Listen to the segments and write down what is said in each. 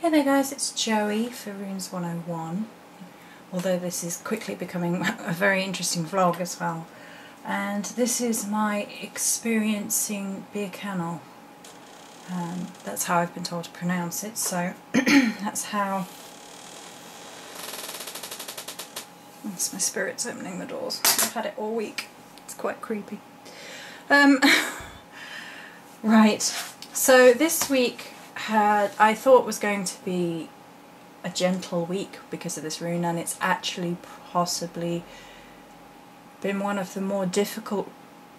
Hey there guys, it's Joey for Runes 101, although this is quickly becoming a very interesting vlog as well. And this is my experiencing Beorc. That's how I've been told to pronounce it, so that's how... That's my spirits opening the doors. I've had it all week. It's quite creepy. Right, so this week I thought was going to be a gentle week because of this rune, and it's actually possibly been one of the more difficult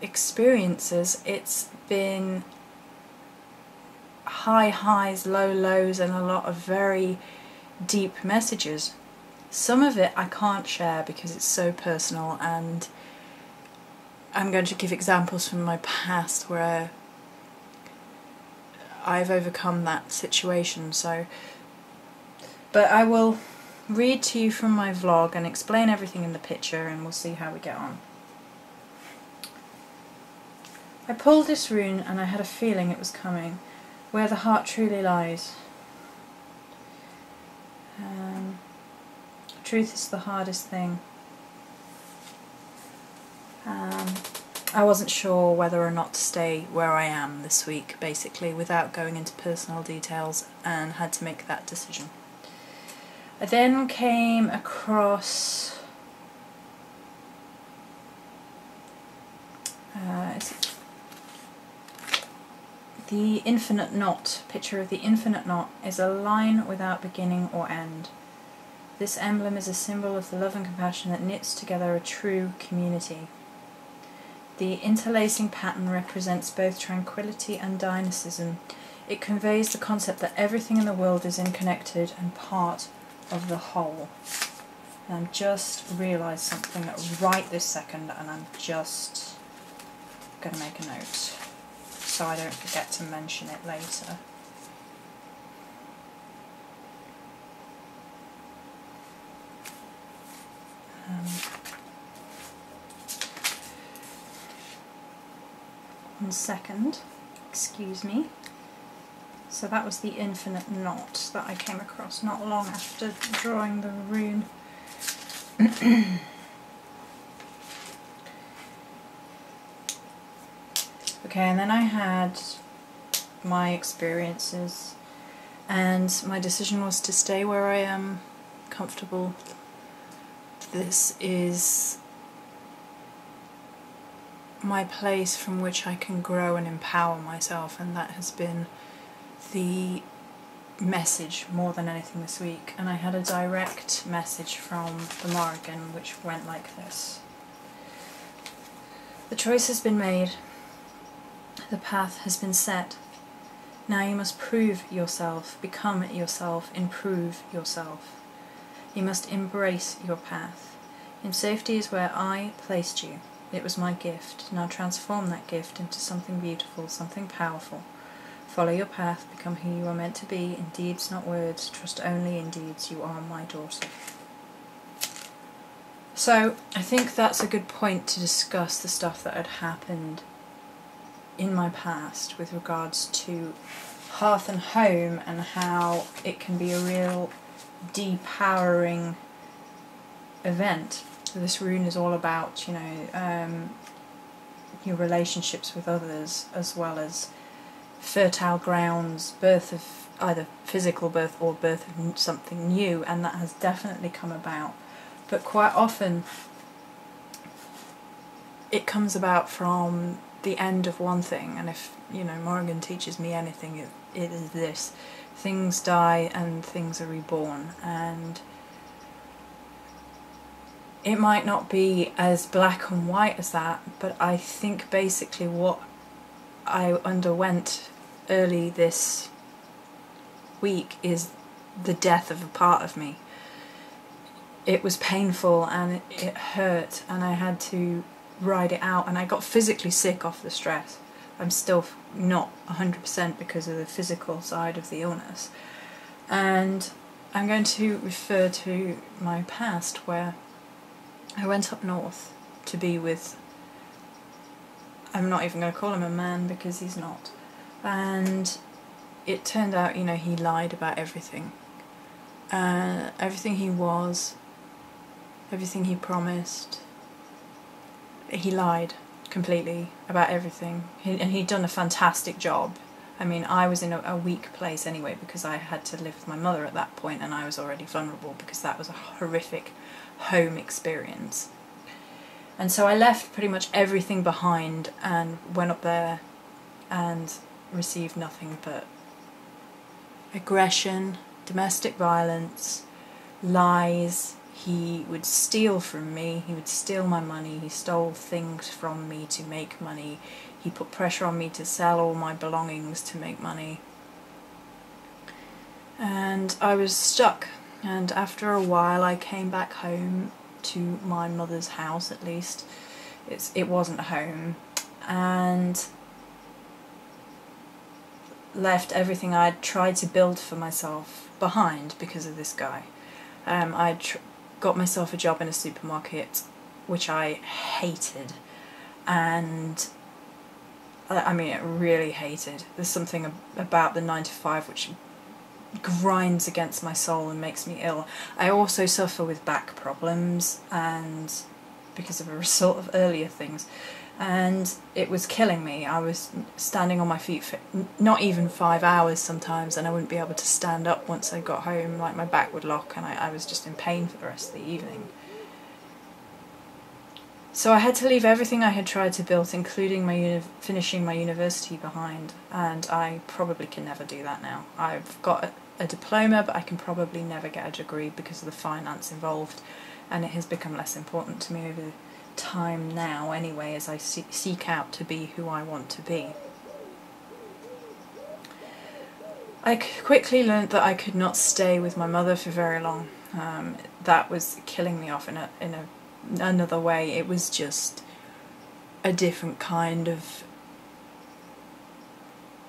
experiences. It's been high highs, low lows, and a lot of very deep messages. Some of it I can't share because it's so personal, and I'm going to give examples from my past where I've overcome that situation. But I will read to you from my vlog and explain everything in the picture, and we'll see how we get on. I pulled this rune and I had a feeling it was coming. Where the heart truly lies. Truth is the hardest thing. I wasn't sure whether or not to stay where I am this week, basically, without going into personal details, and had to make that decision. I then came across the infinite knot. Picture of the infinite knot is a line without beginning or end. This emblem is a symbol of the love and compassion that knits together a true community. The interlacing pattern represents both tranquility and dynamism. It conveys the concept that everything in the world is interconnected and part of the whole. And I've just realised something right this second, and I'm just going to make a note so I don't forget to mention it later. One second, excuse me. So that was the infinite knot that I came across not long after drawing the rune. Okay, and then I had my experiences, and my decision was to stay where I am, comfortable. This is my place from which I can grow and empower myself, and that has been the message more than anything this week. And I had a direct message from the Morrigan which went like this. The choice has been made. The path has been set. Now you must prove yourself, become yourself, improve yourself. You must embrace your path. In safety is where I placed you. It was my gift. Now transform that gift into something beautiful, something powerful. Follow your path, become who you are meant to be, in deeds not words, trust only in deeds. You are my daughter. So I think that's a good point to discuss the stuff that had happened in my past with regards to hearth and home, and how it can be a real depowering event. This rune is all about, you know, your relationships with others, as well as fertile grounds, birth of either physical birth or birth of something new, and that has definitely come about. But quite often it comes about from the end of one thing, and if, you know, Morrigan teaches me anything, it is this. Things die and things are reborn, and it might not be as black and white as that, but I think basically what I underwent early this week is the death of a part of me. It was painful and it hurt, and I had to ride it out, and I got physically sick off the stress. I'm still not 100% because of the physical side of the illness. And I'm going to refer to my past, where I went up north to be with, I'm not even going to call him a man because he's not, and it turned out, you know, he lied about everything. Everything he was, everything he promised, he lied completely about everything. And he'd done a fantastic job. I mean, I was in a weak place anyway because I had to live with my mother at that point, and I was already vulnerable because that was a horrific home experience. And so I left pretty much everything behind and went up there and received nothing but aggression, domestic violence, lies. He would steal from me, he would steal my money, he stole things from me to make money, he put pressure on me to sell all my belongings to make money. And I was stuck, and after a while I came back home to my mother's house, at least. It wasn't a home, and left everything I'd tried to build for myself behind because of this guy. I'd got myself a job in a supermarket, which I hated, and I mean, I really hated. There's something about the 9 to 5 which grinds against my soul and makes me ill. I also suffer with back problems, and because of a result of earlier things, and it was killing me. I was standing on my feet for not even 5 hours sometimes, and I wouldn't be able to stand up once I got home. Like, my back would lock, and I was just in pain for the rest of the evening. So I had to leave everything I had tried to build, including finishing my university, behind, and I probably can never do that now. I've got a diploma, but I can probably never get a degree because of the finance involved, and it has become less important to me over time now anyway, as I seek out to be who I want to be. I quickly learned that I could not stay with my mother for very long. That was killing me off in another way. It was just a different kind of,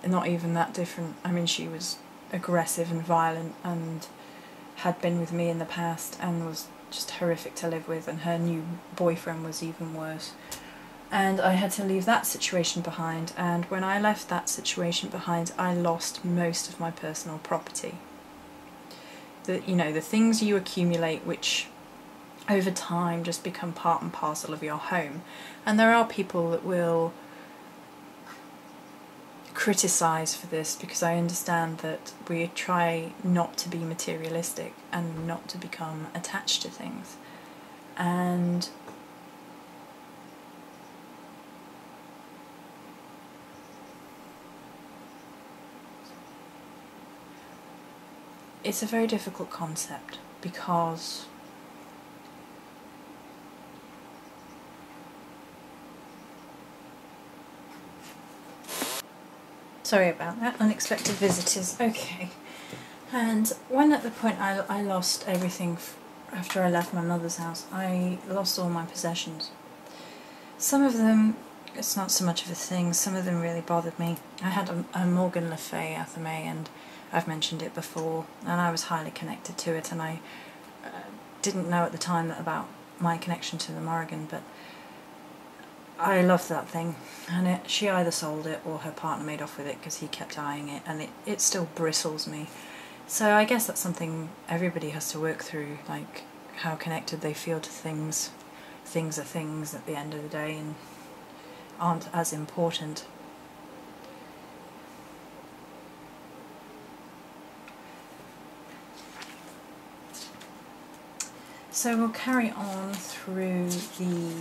not even that different. I mean, she was aggressive and violent and had been with me in the past and was just horrific to live with, and her new boyfriend was even worse. And I had to leave that situation behind, and when I left that situation behind, I lost most of my personal property. You know, the things you accumulate which over time just become part and parcel of your home. And there are people that will criticise for this, because I understand that we try not to be materialistic and not to become attached to things. And it's a very difficult concept, because sorry about that, unexpected visitors. Okay. And when at the point I lost everything after I left my mother's house, I lost all my possessions. Some of them, it's not so much of a thing, some of them really bothered me. I had a Morgan Le Fay Athame, and I've mentioned it before, and I was highly connected to it, and I didn't know at the time about my connection to the Morrigan, but I loved that thing, and she either sold it or her partner made off with it because he kept eyeing it, and it still bristles me. So I guess that's something everybody has to work through, like how connected they feel to things. Things are things at the end of the day and aren't as important. So we'll carry on through the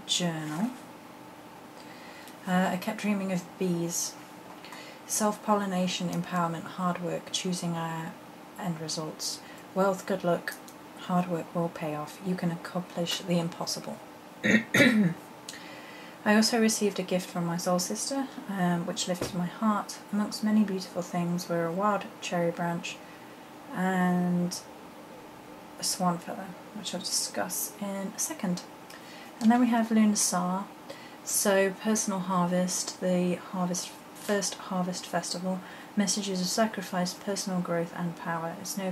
journal. I kept dreaming of bees. Self-pollination, empowerment, hard work, choosing our end results. Wealth, good luck, hard work will pay off. You can accomplish the impossible. I also received a gift from my soul sister, which lifted my heart. Amongst many beautiful things were a wild cherry branch and a swan feather, which I'll discuss in a second. And then we have Lunar Sar, so personal harvest, the first harvest festival, messages of sacrifice, personal growth and power. It's no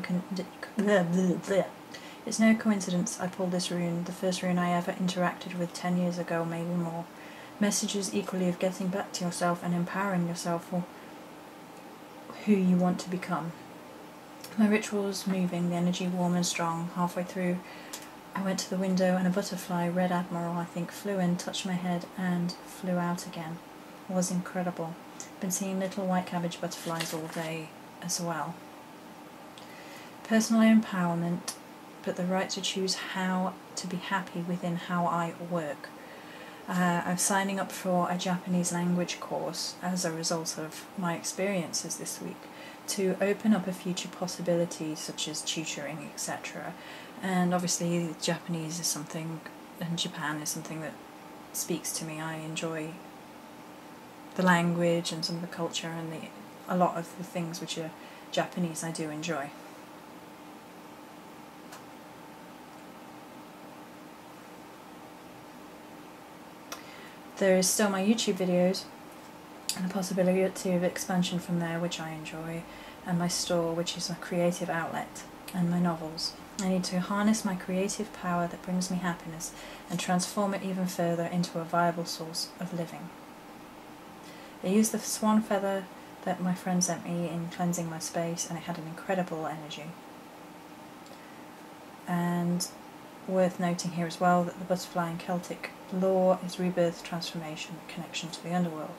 coincidence I pulled this rune, the first rune I ever interacted with 10 years ago, maybe more. Messages equally of getting back to yourself and empowering yourself will who you want to become. My ritual was moving, the energy warm and strong. Halfway through, I went to the window and a butterfly, red admiral I think, flew in, touched my head and flew out again. It was incredible. Been seeing little white cabbage butterflies all day as well. Personal empowerment, but the right to choose how to be happy within how I work. I'm signing up for a Japanese language course as a result of my experiences this week to open up a future possibilities such as tutoring, etc. And obviously Japanese is something, and Japan is something that speaks to me. I enjoy the language and some of the culture, and a lot of the things which are Japanese I do enjoy. There is still my YouTube videos and the possibility of expansion from there, which I enjoy, and my store, which is a creative outlet, and my novels. I need to harness my creative power that brings me happiness and transform it even further into a viable source of living. I used the swan feather that my friend sent me in cleansing my space, and it had an incredible energy. And worth noting here as well that the butterfly in Celtic lore is rebirth, transformation, connection to the underworld.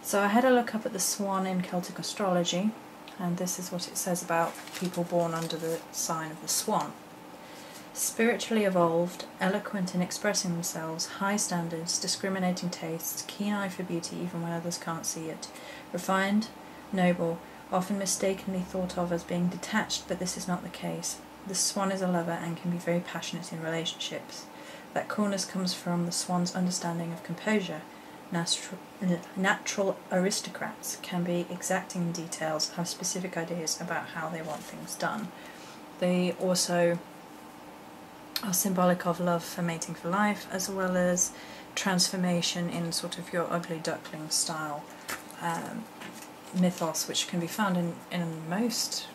So I had a look up at the swan in Celtic astrology, and this is what it says about people born under the sign of the swan. Spiritually evolved, eloquent in expressing themselves, high standards, discriminating tastes, keen eye for beauty even when others can't see it, refined, noble, often mistakenly thought of as being detached, but this is not the case. The swan is a lover and can be very passionate in relationships. That coolness comes from the swan's understanding of composure. Natural aristocrats can be exacting in details, have specific ideas about how they want things done. They also are symbolic of love for mating for life, as well as transformation in sort of your ugly duckling style mythos, which can be found in most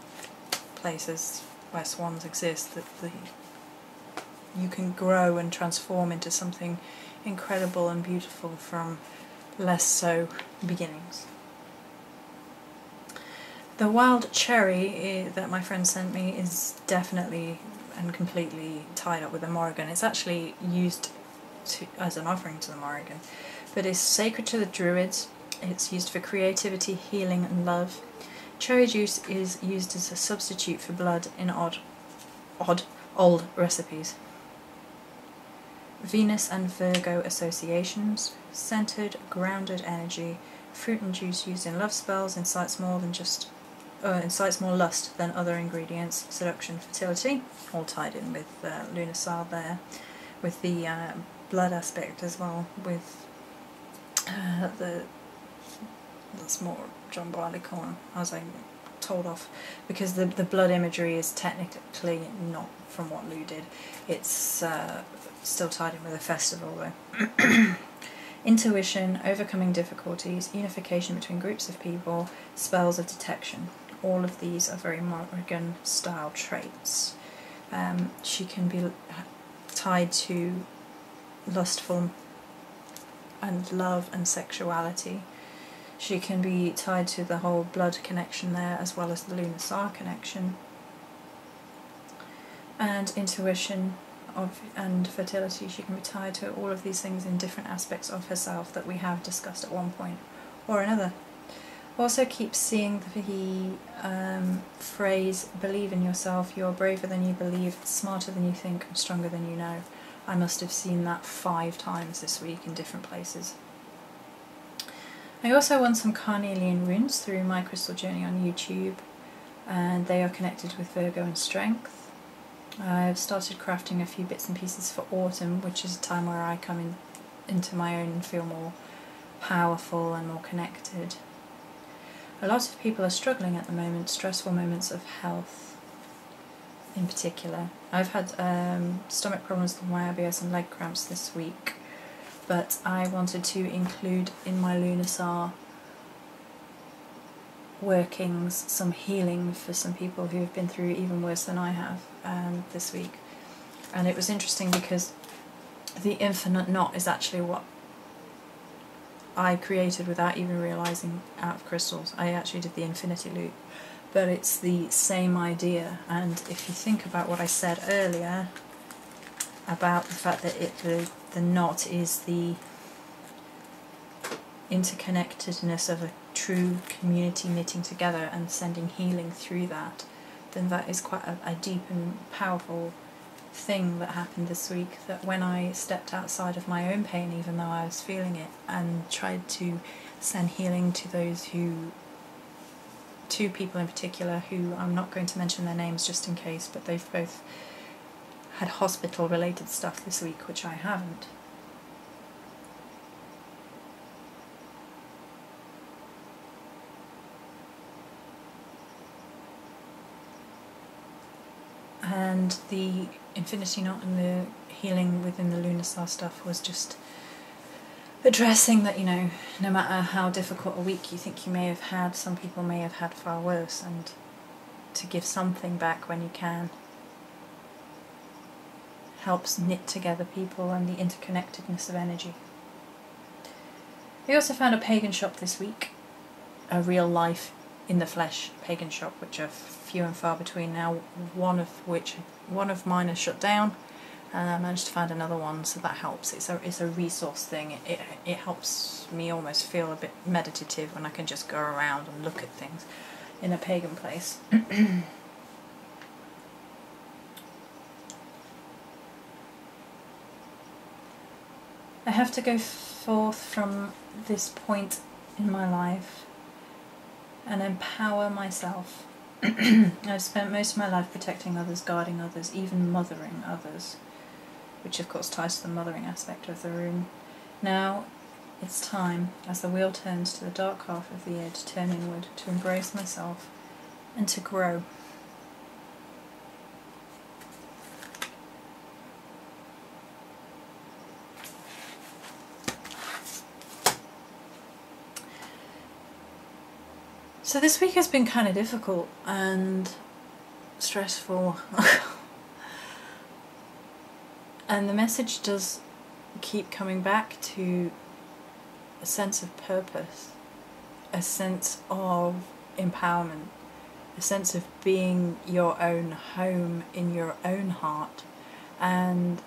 places where swans exist, that you can grow and transform into something incredible and beautiful from less so beginnings. The wild cherry that my friend sent me is definitely and completely tied up with the Morrigan. It's actually used as an offering to the Morrigan, but it's sacred to the Druids. It's used for creativity, healing and love. Cherry juice is used as a substitute for blood in old recipes. Venus and Virgo associations, centered, grounded energy, fruit and juice used in love spells, incites more lust than other ingredients, seduction, fertility, all tied in with Lunarsar there, with the blood aspect as well, with that's more John Barleycorn, as I told off, because the blood imagery is technically not from what Lou did. It's still tied in with a festival though. Intuition, overcoming difficulties, unification between groups of people, spells of detection. All of these are very Morrigan style traits. She can be tied to lustful and love and sexuality. She can be tied to the whole blood connection there, as well as the Lunarsar connection. And intuition and fertility, she can be tied to all of these things in different aspects of herself that we have discussed at one point or another. Also keep seeing the phrase, believe in yourself, you're braver than you believe, smarter than you think, and stronger than you know. I must have seen that 5 times this week in different places. I also won some carnelian runes through my crystal journey on YouTube, and they are connected with Virgo and strength. I've started crafting a few bits and pieces for autumn, which is a time where I come into my own and feel more powerful and more connected. A lot of people are struggling at the moment, stressful moments of health in particular. I've had stomach problems with my IBS and leg cramps this week, but I wanted to include in my Lunarsar workings some healing for some people who have been through even worse than I have this week. And it was interesting because the infinite knot is actually what I created without even realising out of crystals. I actually did the infinity loop, but it's the same idea. And if you think about what I said earlier about the fact that the knot is the interconnectedness of a true community knitting together and sending healing through that, then that is quite a deep and powerful thing that happened this week, that when I stepped outside of my own pain, even though I was feeling it, and tried to send healing to those who, two people in particular who I'm not going to mention their names just in case, but they've both had hospital related stuff this week, which I haven't. And the infinity knot and the healing within the lunar star stuff was just addressing that, you know, no matter how difficult a week you think you may have had, some people may have had far worse, and to give something back when you can helps knit together people and the interconnectedness of energy. We also found a pagan shop this week, a real life in the flesh pagan shop, which are few and far between now, one of mine is shut down, and I managed to find another one, so that helps. It's a resource thing. It helps me almost feel a bit meditative when I can just go around and look at things in a pagan place. I have to go forth from this point in my life and empower myself. I've spent most of my life protecting others, guarding others, even mothering others, which of course ties to the mothering aspect of the rune. Now it's time, as the wheel turns to the dark half of the year, to turn inward, to embrace myself, and to grow. So this week has been kind of difficult and stressful. And the message does keep coming back to a sense of purpose, a sense of empowerment, a sense of being your own home in your own heart. And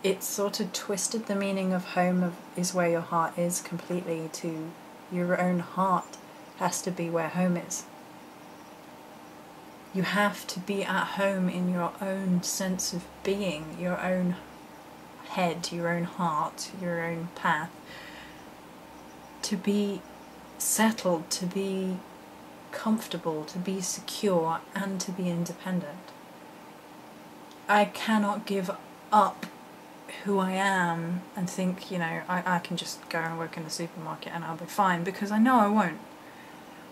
it's sort of twisted the meaning of home is where your heart is completely to your own heart has to be where home is. You have to be at home in your own sense of being, your own head, your own heart, your own path, to be settled, to be comfortable, to be secure, and to be independent. I cannot give up who I am and think, you know, I can just go and work in the supermarket and I'll be fine, because I know I won't.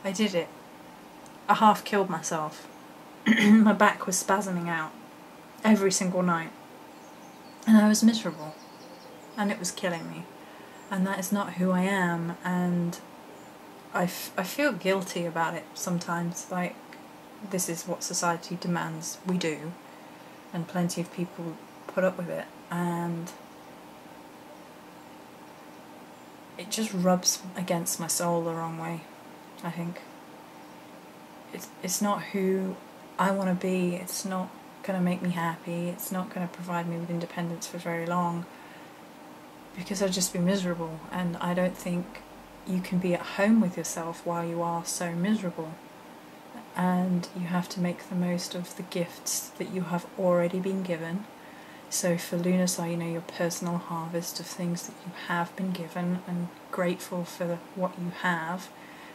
I did it. I half killed myself. My back was spasming out every single night. And I was miserable. And it was killing me. And that is not who I am. And I feel guilty about it sometimes. Like, this is what society demands we do. And plenty of people put up with it. And it just rubs against my soul the wrong way. I think it's not who I want to be. It's not going to make me happy. It's not going to provide me with independence for very long, because I'd just be miserable, and I don't think you can be at home with yourself while you are so miserable. And you have to make the most of the gifts that you have already been given. So for Lunarsar, you know, your personal harvest of things that you have been given, and grateful for what you have.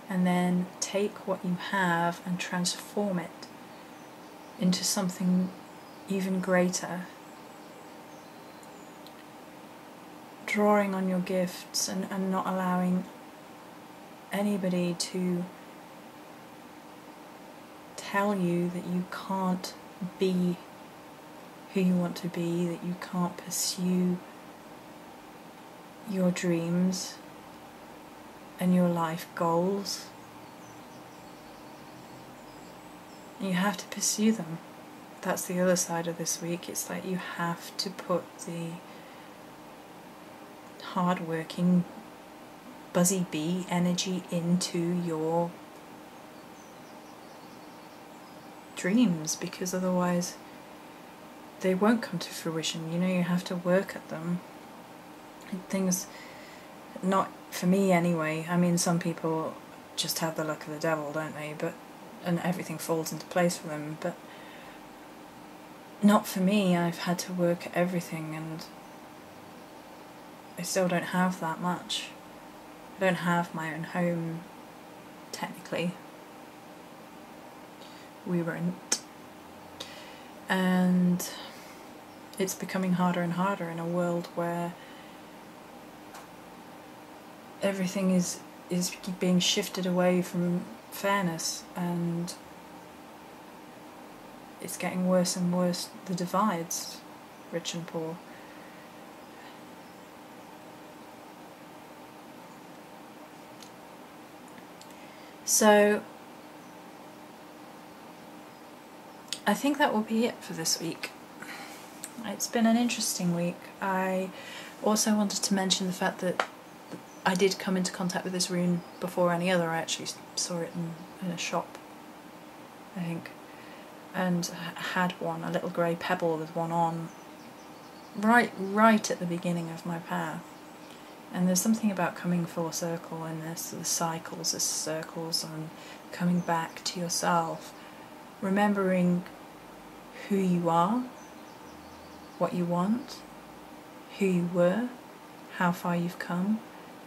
And then take what you have and transform it into something even greater. Drawing on your gifts and not allowing anybody to tell you that you can't be who you want to be, that you can't pursue your dreams and your life goals. And you have to pursue them. That's the other side of this week. It's like you have to put the hard-working buzzy bee energy into your dreams, because otherwise they won't come to fruition. You know, you have to work at them. Things, not for me anyway. I mean, some people just have the luck of the devil, don't they? And everything falls into place for them. But not for me. I've had to work at everything, and I still don't have that much. I don't have my own home, technically. We rent. And it's becoming harder and harder in a world where everything is being shifted away from fairness, and it's getting worse and worse, the divides, rich and poor. So I think that will be it for this week. It's been an interesting week. I also wanted to mention the fact that I did come into contact with this rune before any other. I actually saw it in a shop, I think, and had one, a little grey pebble with one on, right at the beginning of my path. And there's something about coming full circle in this, the cycles, the circles, and coming back to yourself, remembering who you are, what you want, who you were, how far you've come,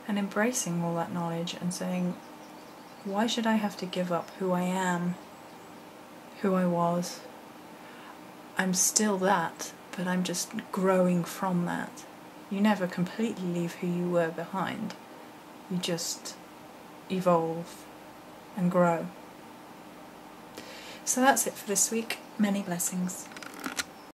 and embracing all that knowledge and saying, why should I have to give up who I am, who I was? I'm still that, but I'm just growing from that. You never completely leave who you were behind. You just evolve and grow. So that's it for this week. Many blessings.